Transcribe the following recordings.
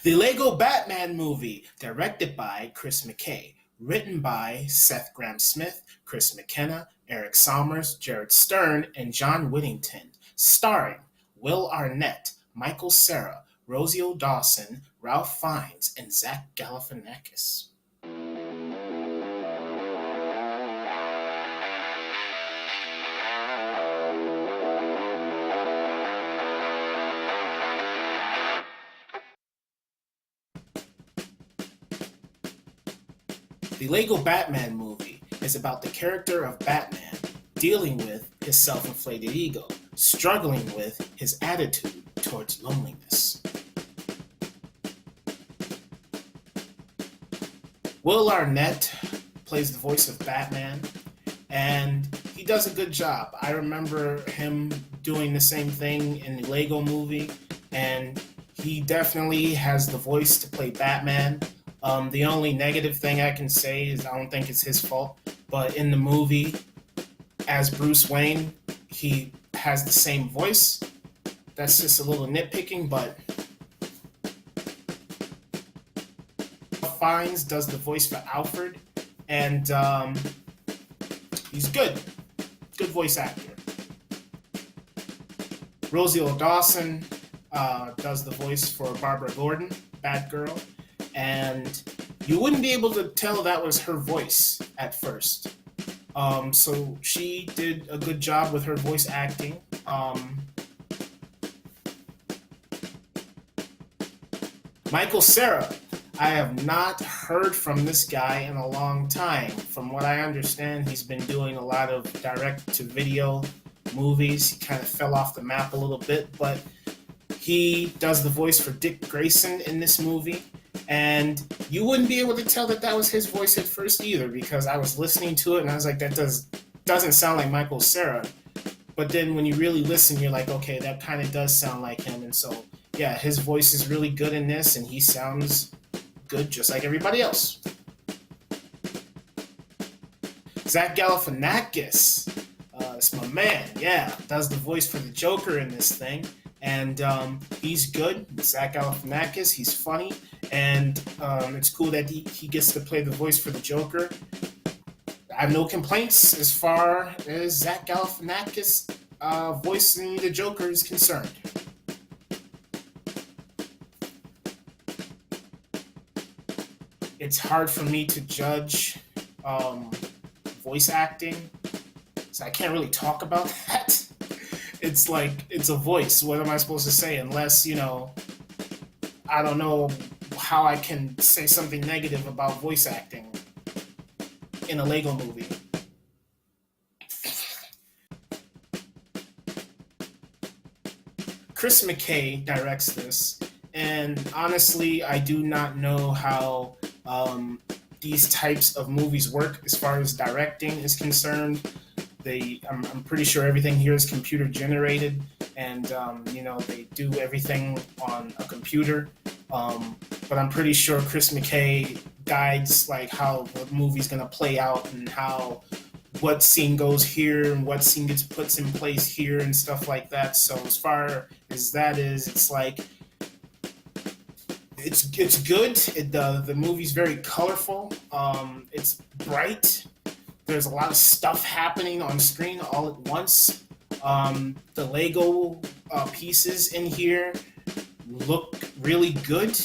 The Lego Batman movie, directed by Chris McKay, written by Seth Grahame-Smith, Chris McKenna, Eric Sommers, Jared Stern, and John Whittington, starring Will Arnett, Michael Cera, Rosie O'Dawson, Ralph Fiennes, and Zach Galifianakis. The Lego Batman movie is about the character of Batman dealing with his self-inflated ego, struggling with his attitude towards loneliness. Will Arnett plays the voice of Batman, and he does a good job. I remember him doing the same thing in the Lego movie, and he definitely has the voice to play Batman. The only negative thing I can say is I don't think it's his fault, but in the movie, as Bruce Wayne, he has the same voice. That's just a little nitpicking, but Fiennes does the voice for Alfred, and he's good. Good voice actor. Rosie O'Dawson does the voice for Barbara Gordon, Batgirl, and you wouldn't be able to tell that was her voice at first. So she did a good job with her voice acting. Michael Cera, I have not heard from this guy in a long time. From what I understand, he's been doing a lot of direct-to-video movies. He kind of fell off the map a little bit, but he does the voice for Dick Grayson in this movie. And you wouldn't be able to tell that was his voice at first either, because I was listening to it and I was like, that doesn't sound like Michael Cera. But then when you really listen, you're like, okay, that kind of does sound like him. And so, yeah, his voice is really good in this, and he sounds good just like everybody else. Zach Galifianakis, it's my man, yeah, does the voice for the Joker in this thing. And he's good. Zach Galifianakis, he's funny. And it's cool that he gets to play the voice for the Joker. I have no complaints as far as Zach Galifianakis voicing the Joker is concerned. It's hard for me to judge voice acting, so I can't really talk about that. It's like, it's a voice. What am I supposed to say? Unless, I don't know how I can say something negative about voice acting in a Lego movie. Chris McKay directs this, and honestly, I do not know how these types of movies work as far as directing is concerned. I'm pretty sure everything here is computer generated, and they do everything on a computer. But I'm pretty sure Chris McKay guides like how the movie's gonna play out and what scene goes here and what scene gets put in place here and stuff like that. So as far as that is, it's like it's good. The movie's very colorful. It's bright. There's a lot of stuff happening on screen all at once. The Lego pieces in here look really good.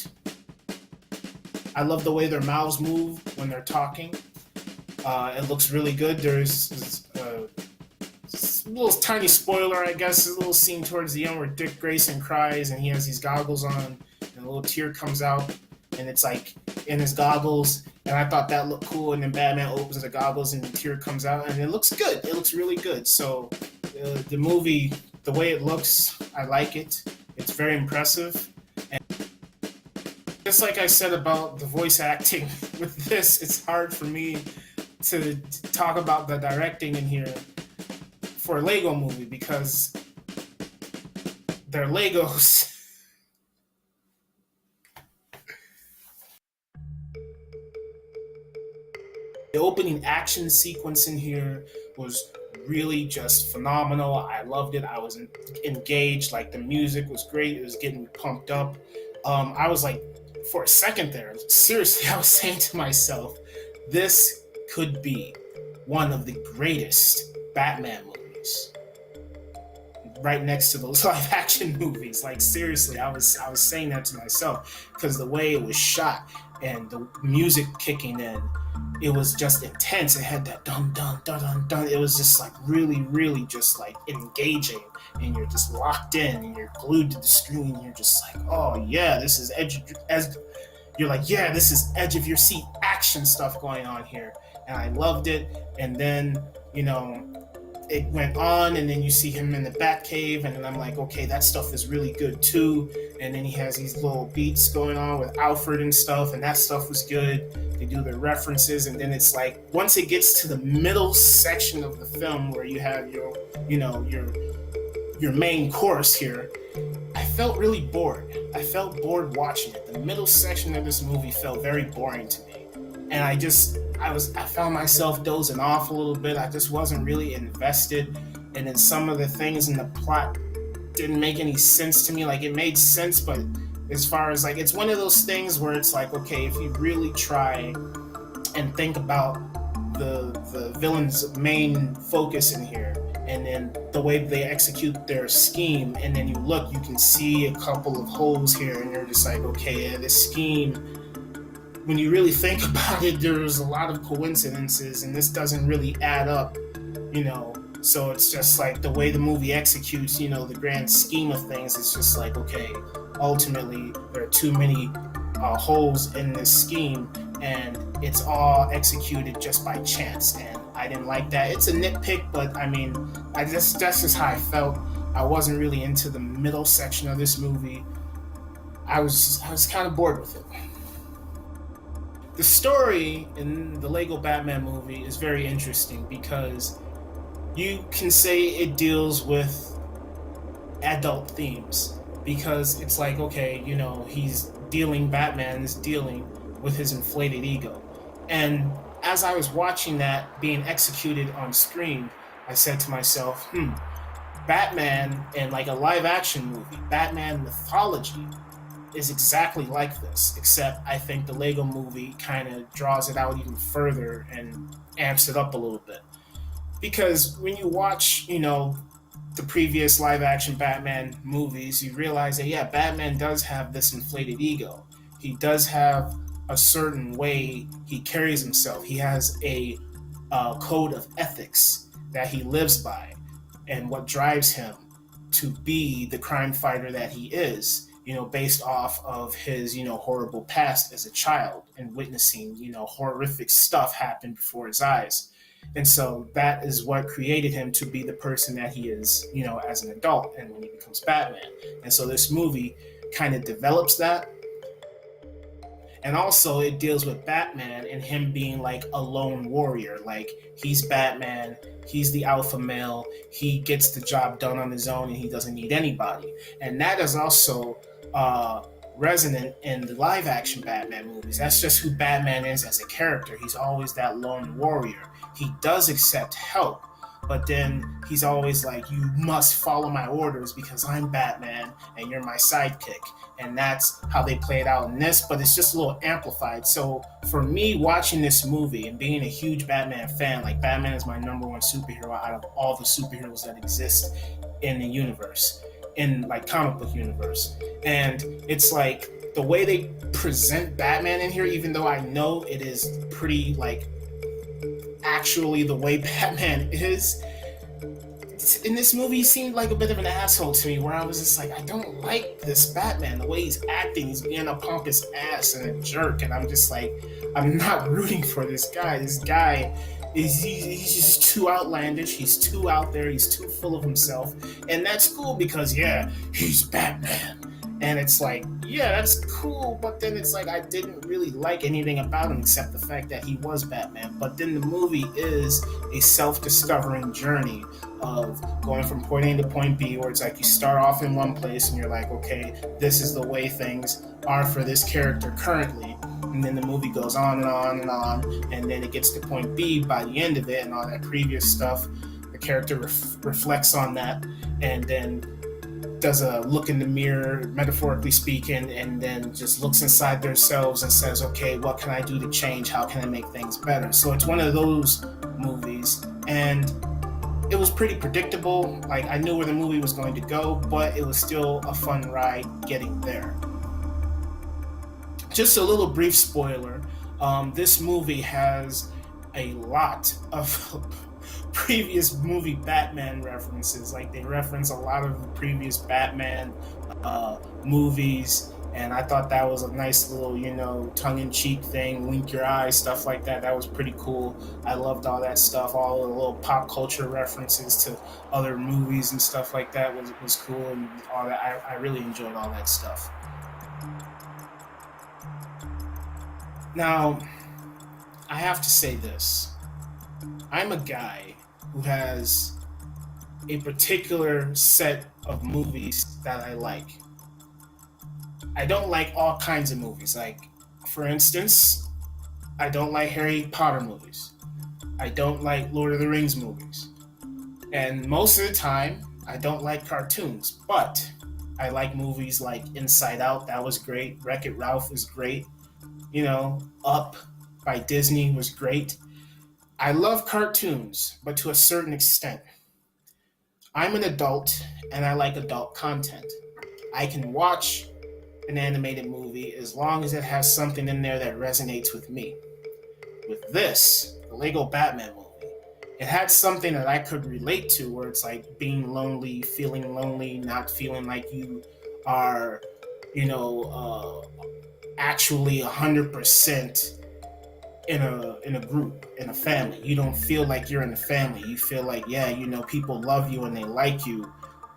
I love the way their mouths move when they're talking. It looks really good. There's a little tiny spoiler, I guess, a little scene towards the end where Dick Grayson cries and he has these goggles on and a little tear comes out and it's like in his goggles. And I thought that looked cool, and then Batman opens the goggles and the tear comes out, and it looks good. It looks really good. So the movie, the way it looks, I like it. It's very impressive. And just like I said about the voice acting with this, it's hard for me to talk about the directing in here for a Lego movie because they're Legos. The opening action sequence in here was really just phenomenal. I loved it. I was engaged. Like, the music was great. It was getting pumped up. I was like for a second there, seriously, I was saying to myself, this could be one of the greatest Batman movies, right next to those live action movies. Like seriously, I was saying that to myself because the way it was shot and the music kicking in, it was just intense. It had that dun dun dun dun dun. It was just like really, really just like engaging, and you're just locked in, and you're glued to the screen. And you're just like, oh yeah, this is edge. As you're like, yeah, this is edge of your seat action stuff going on here, and I loved it. And then you know it went on, and then you see him in the Batcave, and then I'm like, okay, that stuff is really good too. And then he has these little beats going on with Alfred and stuff, and that stuff was good. They do their references, and then it's like once it gets to the middle section of the film where you have your main course here, I felt really bored. I felt bored watching it. The middle section of this movie felt very boring to me, and I found myself dozing off a little bit. I just wasn't really invested, and then some of the things in the plot didn't make any sense to me. Like it made sense, but as far as like it's one of those things where it's like, okay, if you really try and think about the villain's main focus in here, and then the way they execute their scheme, and then you can see a couple of holes here, and you're just like, okay, this scheme, when you really think about it, there's a lot of coincidences, and this doesn't really add up, so it's just like the way the movie executes, the grand scheme of things, it's just like, okay, ultimately there are too many holes in this scheme, and it's all executed just by chance, and I didn't like that. It's a nitpick, but I mean, that's just how I felt. I wasn't really into the middle section of this movie. I was kind of bored with it. The story in the Lego Batman movie is very interesting because you can say it deals with adult themes, because it's like, okay, Batman is dealing with his inflated ego. And as I was watching that being executed on screen, I said to myself, Batman in like a live action movie, Batman mythology is exactly like this, except I think the Lego movie kind of draws it out even further and amps it up a little bit. Because when you watch, the previous live action Batman movies, you realize that, yeah, Batman does have this inflated ego. He does have a certain way he carries himself. He has a code of ethics that he lives by, and what drives him to be the crime fighter that he is, based off of his, horrible past as a child and witnessing, horrific stuff happen before his eyes. And so that is what created him to be the person that he is, as an adult and when he becomes Batman. And so this movie kind of develops that. And also it deals with Batman and him being like a lone warrior. Like he's Batman, he's the alpha male, he gets the job done on his own and he doesn't need anybody. And that is also resonant in the live action Batman movies. That's just who Batman is as a character. He's always that lone warrior. He does accept help, but then he's always like, you must follow my orders because I'm Batman and you're my sidekick. And that's how they play it out in this, but it's just a little amplified. So for me, watching this movie and being a huge Batman fan, like Batman is my number one superhero out of all the superheroes that exist in the universe, in like comic book universe. And it's like the way they present Batman in here, even though I know it is pretty like actually the way Batman is, in this movie he seemed like a bit of an asshole to me, where I was just like, I don't like this Batman, the way he's acting. He's being a pompous ass and a jerk, and I'm just like, I'm not rooting for this guy. This guy he's just too outlandish, he's too out there, he's too full of himself. And that's cool because, yeah, he's Batman. And it's like, yeah, that's cool, but then it's like I didn't really like anything about him except the fact that he was Batman. But then the movie is a self-discovering journey of going from point A to point B, where it's like you start off in one place and you're like, okay, this is the way things are for this character currently. And then the movie goes on and on and on, and then it gets to point B by the end of it, and all that previous stuff, the character reflects on that, and then does a look in the mirror, metaphorically speaking, and then just looks inside themselves and says, okay, what can I do to change? How can I make things better? So it's one of those movies. And it was pretty predictable. Like, I knew where the movie was going to go, but it was still a fun ride getting there. Just a little brief spoiler. This movie has a lot of previous movie Batman references. Like, they reference a lot of the previous Batman movies, and I thought that was a nice little, tongue-in-cheek thing, wink your eye, stuff like that. That was pretty cool. I loved all that stuff. All the little pop culture references to other movies and stuff like that was cool, and all that. I really enjoyed all that stuff. Now, I have to say this. I'm a guy who has a particular set of movies that I like. I don't like all kinds of movies. Like, for instance, I don't like Harry Potter movies. I don't like Lord of the Rings movies. And most of the time, I don't like cartoons. But I like movies like Inside Out. That was great. Wreck-It Ralph was great. Up by Disney was great. I love cartoons, but to a certain extent. I'm an adult and I like adult content. I can watch an animated movie as long as it has something in there that resonates with me. With this, the Lego Batman movie, it had something that I could relate to, where it's like being lonely, not feeling like you are, actually 100% in a group, in a family. You don't feel like you're in a family. You feel like, people love you and they like you,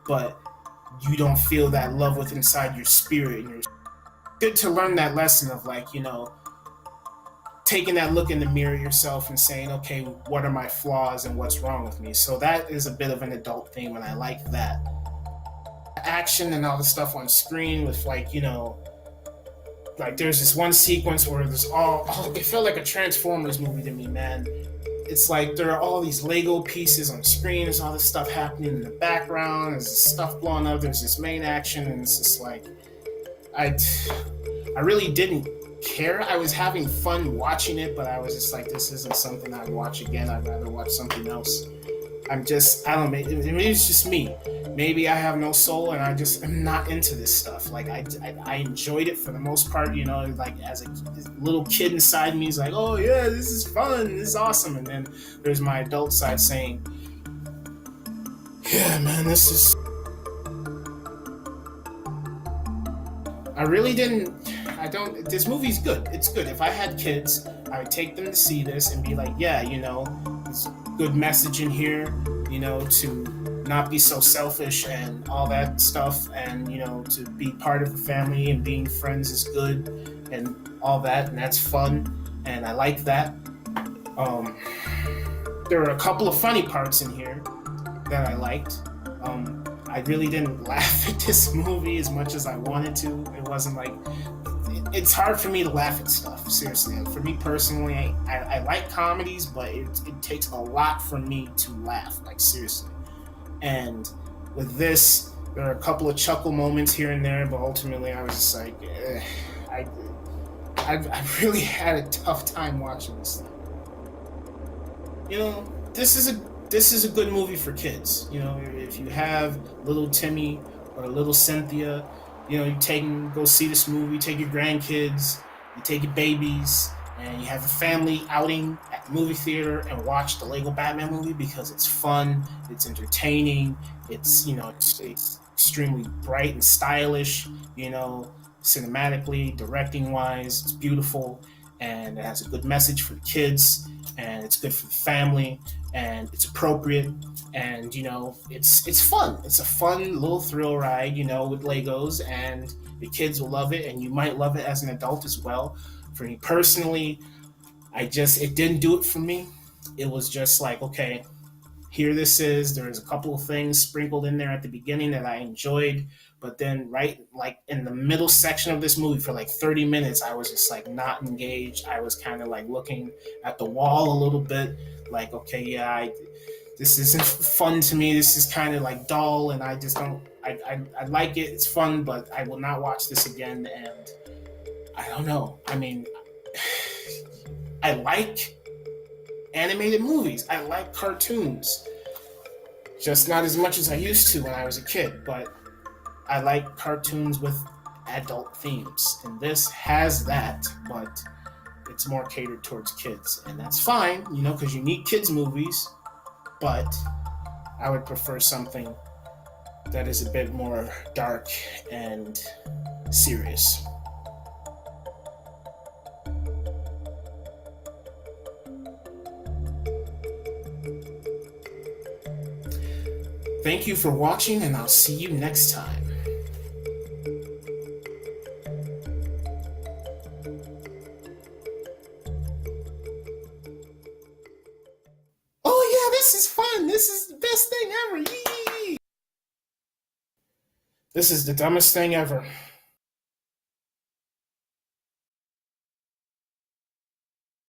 but you don't feel that love within inside your spirit. And you're good to learn that lesson of, like, taking that look in the mirror yourself and saying, okay, what are my flaws and what's wrong with me? So that is a bit of an adult theme, and I like that. Action and all the stuff on screen with, like, like, there's this one sequence where there's it felt like a Transformers movie to me, man. It's like there are all these Lego pieces on screen. There's all this stuff happening in the background. There's this stuff blowing up. There's this main action, and it's just like, I really didn't care. I was having fun watching it, but I was just like, this isn't something I'd watch again. I'd rather watch something else. I don't know, maybe it's just me. Maybe I have no soul and I just am not into this stuff. Like, I enjoyed it for the most part, like, as a little kid inside me is like, oh yeah, this is fun, this is awesome. And then there's my adult side saying, yeah, man, this movie's good. It's good. If I had kids, I would take them to see this and be like, yeah, it's good message in here, to not be so selfish and all that stuff, and, to be part of the family and being friends is good and all that, and that's fun, and I like that. There are a couple of funny parts in here that I liked. I really didn't laugh at this movie as much as I wanted to. It wasn't like, it's hard for me to laugh at stuff, seriously. For me personally, I like comedies, but it takes a lot for me to laugh, like, seriously. And with this, there are a couple of chuckle moments here and there, but ultimately I was just like, I really had a tough time watching this thing. This is a good movie for kids. If you have little Timmy or little Cynthia, you go see this movie, take your grandkids, you take your babies, and you have a family outing at the movie theater and watch the Lego Batman movie, because it's fun, it's entertaining, it's extremely bright and stylish, cinematically, directing wise, it's beautiful, and it has a good message for the kids, and it's good for the family, and it's appropriate, and it's fun. It's a fun little thrill ride, with Legos, and the kids will love it, and you might love it as an adult as well. For me personally, it didn't do it for me. It was just like, okay, here this is. There's a couple of things sprinkled in there at the beginning that I enjoyed, but then right, like, in the middle section of this movie for like 30 minutes, I was just like not engaged. I was kind of like looking at the wall a little bit, like, okay, yeah, this isn't fun to me. This is kind of like dull, and I I like it. It's fun, but I will not watch this again. And I don't know. I mean, I like animated movies. I like cartoons, just not as much as I used to when I was a kid. But I like cartoons with adult themes, and this has that, but it's more catered towards kids, and that's fine, because you need kids movies. But I would prefer something that is a bit more dark and serious. Thank you for watching, and I'll see you next time. Oh yeah, this is fun. This is the best thing ever. Yee! This is the dumbest thing ever.